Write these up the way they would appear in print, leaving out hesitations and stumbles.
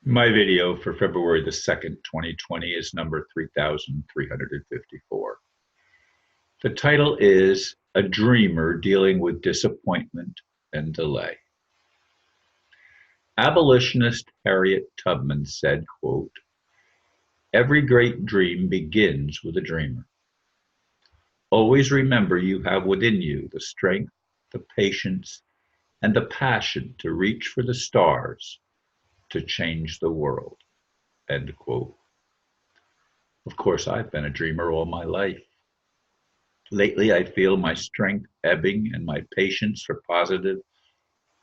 My video for February the 2nd, 2020 is number 3354. The title is A Dreamer Dealing with Disappointment and Delay. Abolitionist Harriet Tubman said, quote, "Every great dream begins with a dreamer. Always remember you have within you the strength, the patience, and the passion to reach for the stars to change the world." End quote. Of course, I've been a dreamer all my life. Lately, I feel my strength ebbing and my patience for positive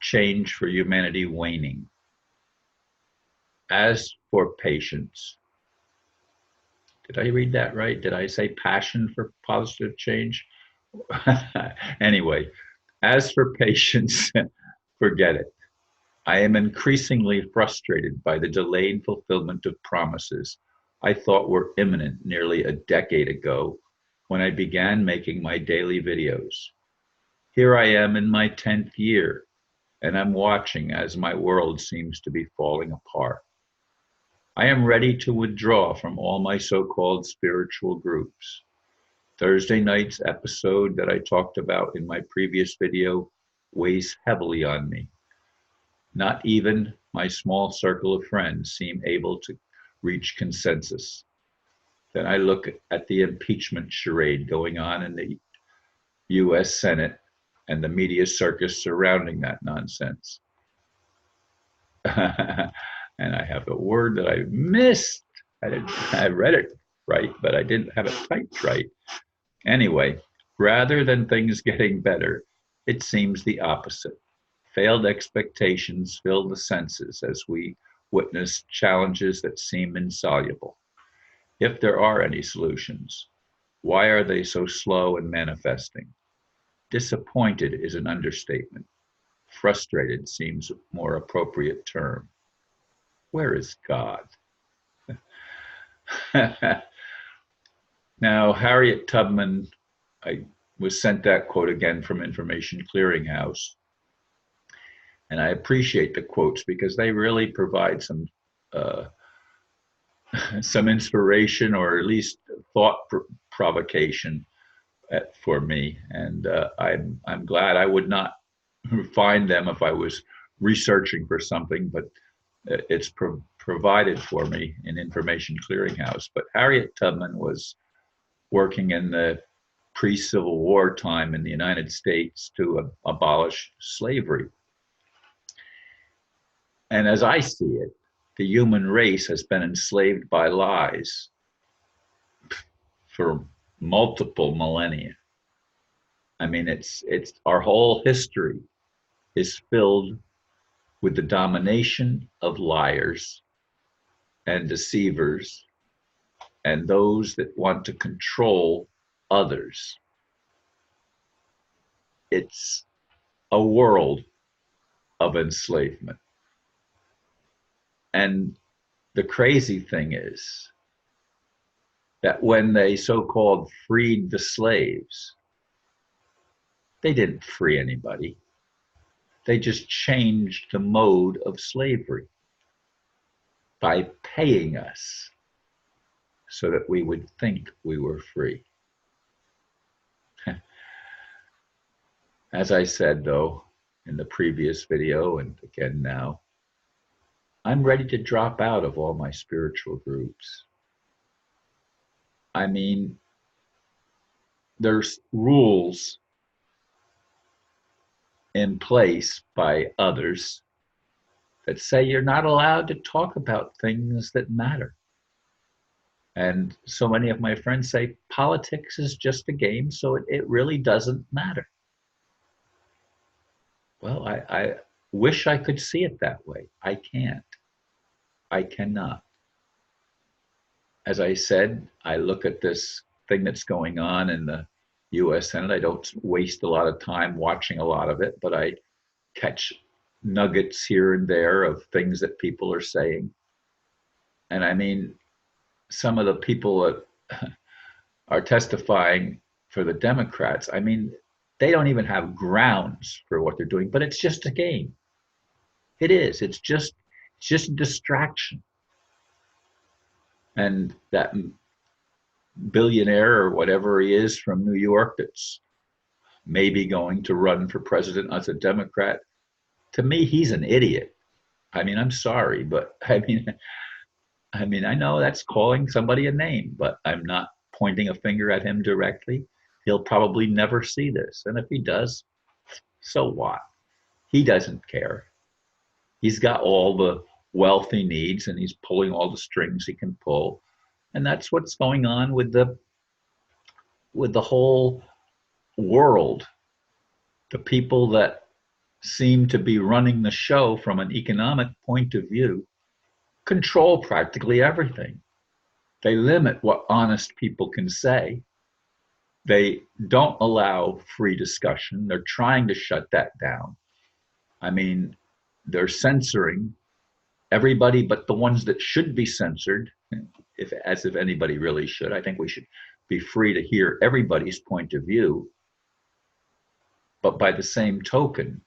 change for humanity waning. As for patience, did I read that right? Did I say passion for positive change? Anyway, as for patience, forget it. I am increasingly frustrated by the delayed fulfillment of promises I thought were imminent nearly a decade ago when I began making my daily videos. Here I am in my 10th year, and I'm watching as my world seems to be falling apart. I am ready to withdraw from all my so-called spiritual groups. Thursday night's episode that I talked about in my previous video weighs heavily on me. Not even my small circle of friends seem able to reach consensus. Then I look at the impeachment charade going on in the US Senate and the media circus surrounding that nonsense. And I have a word that I missed. I read it right, but I didn't have it typed right. Anyway, rather than things getting better, it seems the opposite. Failed expectations fill the senses as we witness challenges that seem insoluble. If there are any solutions, why are they so slow in manifesting? Disappointed is an understatement. Frustrated seems a more appropriate term. Where is God? Now, Harriet Tubman, I was sent that quote again from Information Clearinghouse. And I appreciate the quotes because they really provide uh, some inspiration or at least thought provocation for me. And I'm glad. I would not find them if I was researching for something, but it's provided for me in Information Clearinghouse. But Harriet Tubman was working in the pre-Civil War time in the United States to abolish slavery. And as I see it, the human race has been enslaved by lies for multiple millennia. I mean, it's our whole history is filled with the domination of liars and deceivers and those that want to control others. It's a world of enslavement. And the crazy thing is that when they so-called freed the slaves, they didn't free anybody. They just changed the mode of slavery by paying us so that we would think we were free. As I said, though, in the previous video and again now, I'm ready to drop out of all my spiritual groups. I mean, there's rules in place by others that say you're not allowed to talk about things that matter. And so many of my friends say politics is just a game, so it really doesn't matter. Well, I wish I could see it that way. I can't. I cannot. As I said, I look at this thing that's going on in the US Senate. I don't waste a lot of time watching a lot of it, but I catch nuggets here and there of things that people are saying. And I mean, some of the people that are testifying for the Democrats, I mean, they don't even have grounds for what they're doing, but it's just a game. It is. It's just a distraction. And that billionaire or whatever he is from New York that's maybe going to run for president as a Democrat, to me, he's an idiot. I mean, I'm sorry, but I mean, I know that's calling somebody a name, but I'm not pointing a finger at him directly. He'll probably never see this. And if he does, so what? He doesn't care. He's got all the wealth he needs and he's pulling all the strings he can pull. And that's what's going on with the whole world. The people that seem to be running the show from an economic point of view control practically everything. They limit what honest people can say. They don't allow free discussion. They're trying to shut that down. I mean, they're censoring everybody but the ones that should be censored, as if anybody really should. I think we should be free to hear everybody's point of view. But by the same token,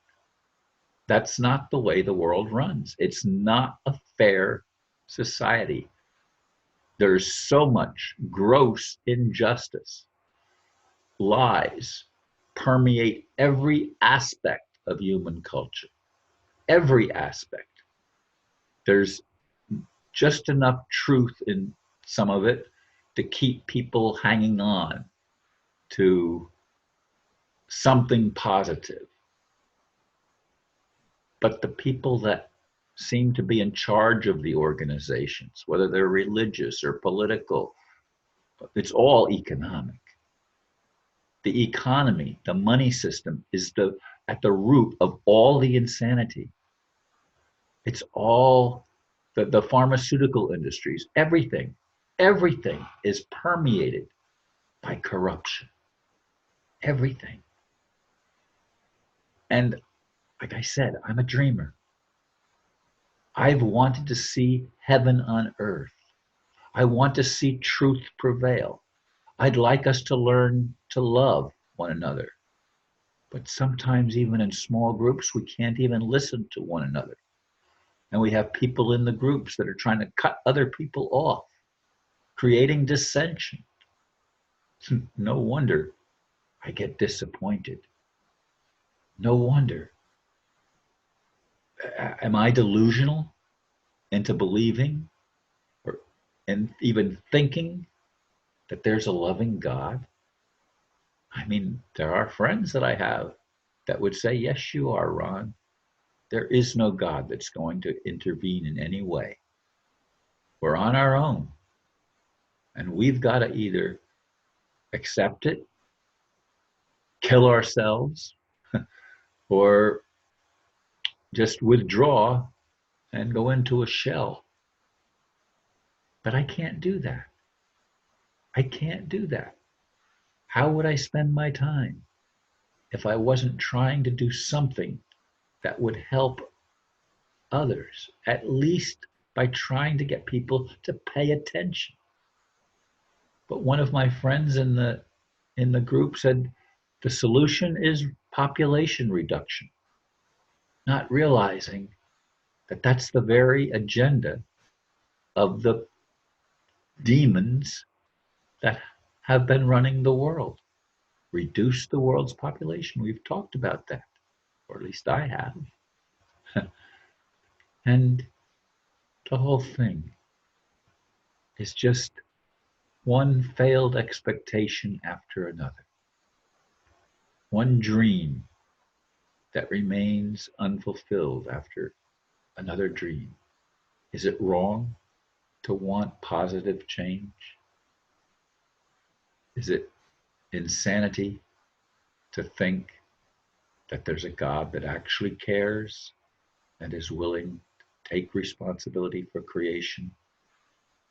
that's not the way the world runs. It's not a fair society. There's so much gross injustice. Lies permeate every aspect of human culture. Every aspect. There's just enough truth in some of it to keep people hanging on to something positive. But the people that seem to be in charge of the organizations, whether they're religious or political, it's all economic. The economy, the money system is at the root of all the insanity. It's all the pharmaceutical industries, everything is permeated by corruption. Everything. And like I said, I'm a dreamer. I've wanted to see heaven on earth. I want to see truth prevail. I'd like us to learn to love one another. But sometimes, even in small groups, we can't even listen to one another. And we have people in the groups that are trying to cut other people off, creating dissension. No wonder I get disappointed. No wonder. Am I delusional into believing and even thinking that there's a loving God? I mean, there are friends that I have that would say, yes, you are, Ron. There is no God that's going to intervene in any way. We're on our own. And we've got to either accept it, kill ourselves, or just withdraw and go into a shell. But I can't do that. I can't do that. How would I spend my time if I wasn't trying to do something that would help others, at least by trying to get people to pay attention? But one of my friends in the group said the solution is population reduction, not realizing that that's the very agenda of the demons that have been running the world. Reduce the world's population. We've talked about that, or at least I have. And the whole thing is just one failed expectation after another. One dream that remains unfulfilled after another dream. Is it wrong to want positive change? Is it insanity to think that there's a God that actually cares and is willing to take responsibility for creation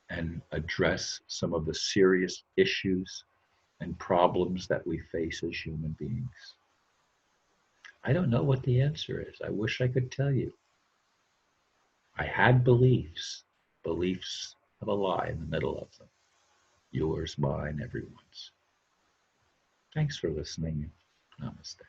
and address some of the serious issues and problems that we face as human beings? I don't know what the answer is. I wish I could tell you. I had beliefs. Beliefs have a lie in the middle of them. Yours, mine, everyone's. Thanks for listening. Namaste.